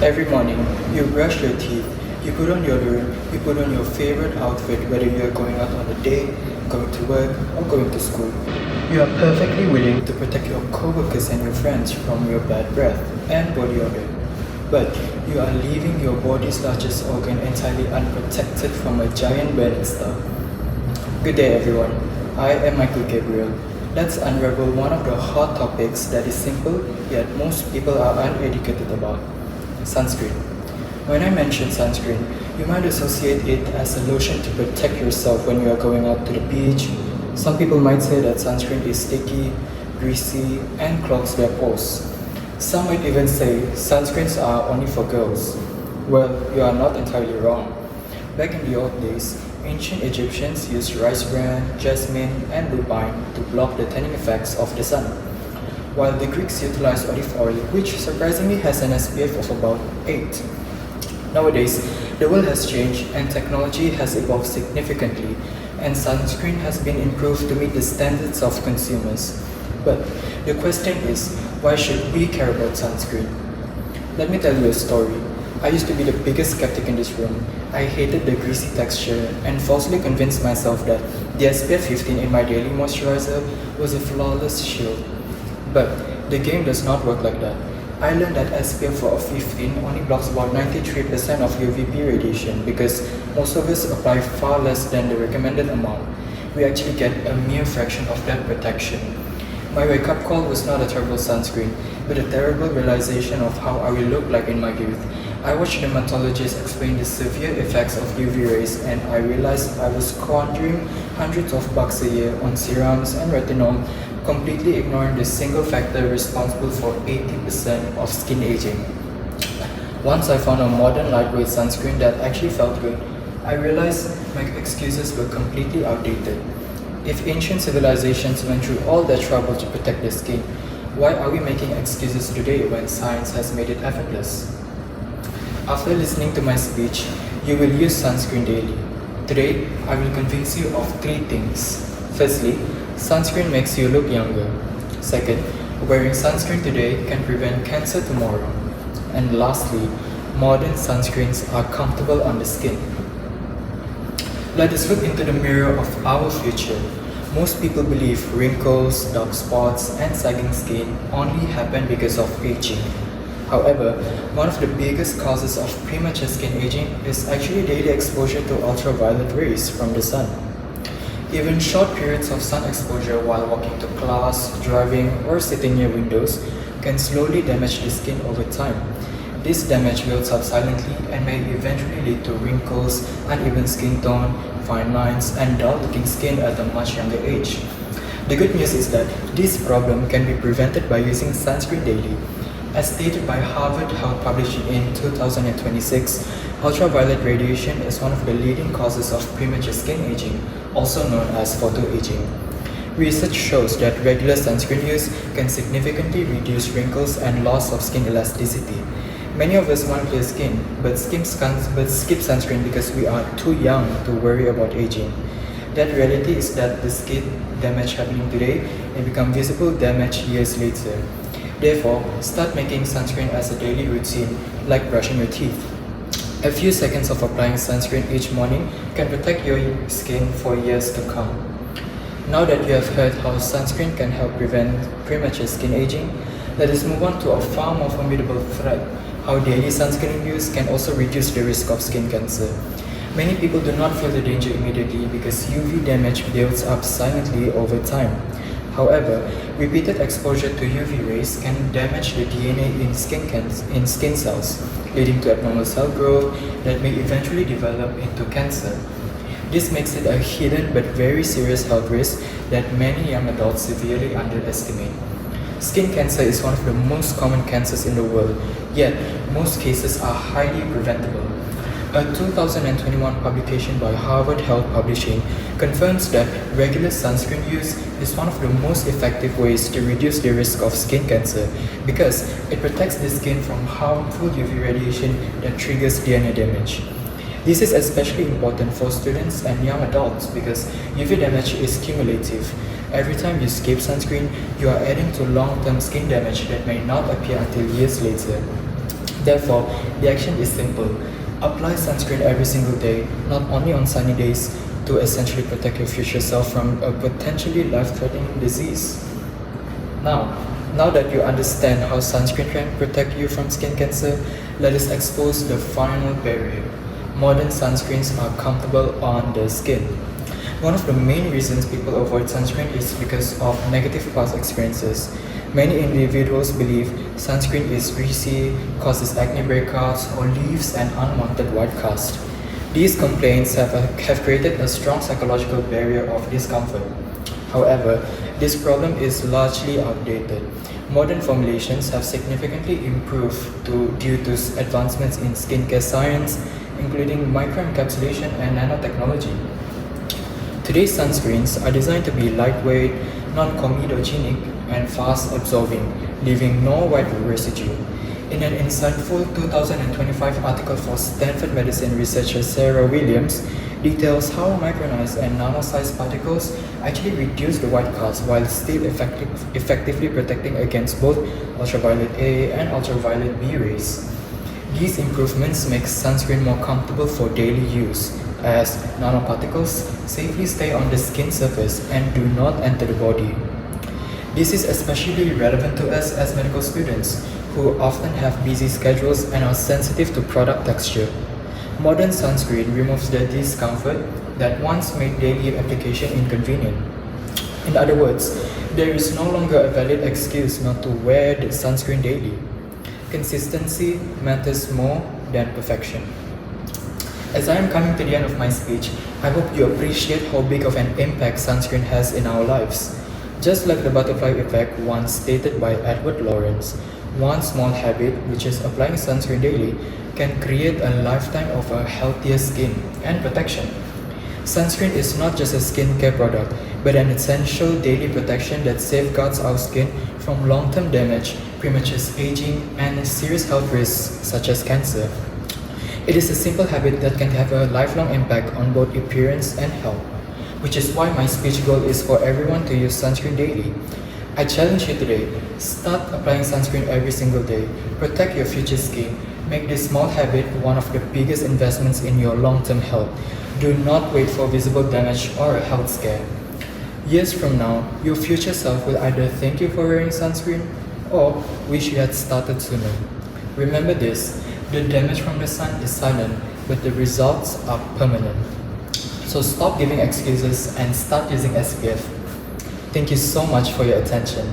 Every morning, you brush your teeth, you put on deodorant, you put on your favorite outfit, whether you are going out on a date, going to work, or going to school. You are perfectly willing to protect your co-workers and your friends from your bad breath and body odor. But you are leaving your body's largest organ entirely unprotected from a giant burning star. Good day, everyone. I am Gabriel. Let's unravel one of the hot topics that is simple, yet most people are uneducated about: sunscreen. When I mention sunscreen, you might associate it as a lotion to protect yourself when you are going out to the beach. Some people might say that sunscreen is sticky, greasy, and clogs their pores. Some might even say sunscreens are only for girls. Well, you are not entirely wrong. Back in the old days, ancient Egyptians used rice bran, jasmine, and lupine to block the tanning effects of the sun, while the Greeks utilized olive oil, which surprisingly has an SPF of about 8. Nowadays, the world has changed and technology has evolved significantly, and sunscreen has been improved to meet the standards of consumers. But the question is, why should we care about sunscreen? Let me tell you a story. I used to be the biggest skeptic in this room. I hated the greasy texture and falsely convinced myself that the SPF 15 in my daily moisturizer was a flawless shield. But the game does not work like that. I learned that SPF 15 only blocks about 93% of UVB radiation because most of us apply far less than the recommended amount. We actually get a mere fraction of that protection. My wake-up call was not a terrible sunscreen, but a terrible realization of how I will look like in my youth. I watched dermatologists explain the severe effects of UV rays, and I realized I was squandering hundreds of bucks a year on serums and retinol, completely ignoring the single factor responsible for 80% of skin aging. Once I found a modern lightweight sunscreen that actually felt good, I realized my excuses were completely outdated. If ancient civilizations went through all that trouble to protect their skin, why are we making excuses today when science has made it effortless? After listening to my speech, you will use sunscreen daily. Today, I will convince you of 3 things. Firstly, sunscreen makes you look younger. Second, wearing sunscreen today can prevent cancer tomorrow. And lastly, modern sunscreens are comfortable on the skin. Let us look into the mirror of our future. Most people believe wrinkles, dark spots, and sagging skin only happen because of aging. However, one of the biggest causes of premature skin aging is actually daily exposure to ultraviolet rays from the sun. Even short periods of sun exposure while walking to class, driving, or sitting near windows can slowly damage the skin over time. This damage builds up silently and may eventually lead to wrinkles, uneven skin tone, fine lines, and dull-looking skin at a much younger age. The good news is that this problem can be prevented by using sunscreen daily. As stated by Harvard Health Publishing in 2026, ultraviolet radiation is one of the leading causes of premature skin aging, also known as photoaging. Research shows that regular sunscreen use can significantly reduce wrinkles and loss of skin elasticity. Many of us want clear skin, but skip sunscreen because we are too young to worry about aging. That reality is that the skin damage happening today may become visible damage years later. Therefore, start making sunscreen as a daily routine, like brushing your teeth. A few seconds of applying sunscreen each morning can protect your skin for years to come. Now that you have heard how sunscreen can help prevent premature skin aging, let us move on to a far more formidable threat: how daily sunscreen use can also reduce the risk of skin cancer. Many people do not feel the danger immediately because UV damage builds up silently over time. However, repeated exposure to UV rays can damage the DNA in skin cells, leading to abnormal cell growth that may eventually develop into cancer. This makes it a hidden but very serious health risk that many young adults severely underestimate. Skin cancer is one of the most common cancers in the world, yet most cases are highly preventable. A 2021 publication by Harvard Health Publishing confirms that regular sunscreen use is one of the most effective ways to reduce the risk of skin cancer because it protects the skin from harmful UV radiation that triggers DNA damage. This is especially important for students and young adults because UV damage is cumulative. Every time you skip sunscreen, you are adding to long-term skin damage that may not appear until years later. Therefore, the action is simple. Apply sunscreen every single day, not only on sunny days, to essentially protect your future self from a potentially life-threatening disease. Now, now that you understand how sunscreen can protect you from skin cancer, let us expose the final barrier. Modern sunscreens are comfortable on the skin. One of the main reasons people avoid sunscreen is because of negative past experiences. Many individuals believe sunscreen is greasy, causes acne breakouts, or leaves an unwanted white cast. These complaints have created a strong psychological barrier of discomfort. However, this problem is largely outdated. Modern formulations have significantly improved due to advancements in skincare science, including microencapsulation and nanotechnology. Today's sunscreens are designed to be lightweight, non-comedogenic, and fast-absorbing, leaving no white residue. In an insightful 2025 article for Stanford Medicine researcher Sarah Williams, details how micronized and nano-sized particles actually reduce the white cast while still effectively protecting against both ultraviolet A and ultraviolet B rays. These improvements make sunscreen more comfortable for daily use, as nanoparticles safely stay on the skin surface and do not enter the body. This is especially relevant to us as medical students, who often have busy schedules and are sensitive to product texture. Modern sunscreen removes the discomfort that once made daily application inconvenient. In other words, there is no longer a valid excuse not to wear the sunscreen daily. Consistency matters more than perfection. As I am coming to the end of my speech, I hope you appreciate how big of an impact sunscreen has in our lives. Just like the butterfly effect once stated by Edward Lawrence, one small habit, which is applying sunscreen daily, can create a lifetime of a healthier skin and protection. Sunscreen is not just a skincare product, but an essential daily protection that safeguards our skin from long-term damage, premature aging, and serious health risks such as cancer. It is a simple habit that can have a lifelong impact on both appearance and health, which is why my speech goal is for everyone to use sunscreen daily. I challenge you today, start applying sunscreen every single day, protect your future skin, make this small habit one of the biggest investments in your long-term health. Do not wait for visible damage or a health scare. Years from now, your future self will either thank you for wearing sunscreen or wish you had started sooner. Remember this, the damage from the sun is silent, but the results are permanent. So stop giving excuses and start using SPF. Thank you so much for your attention.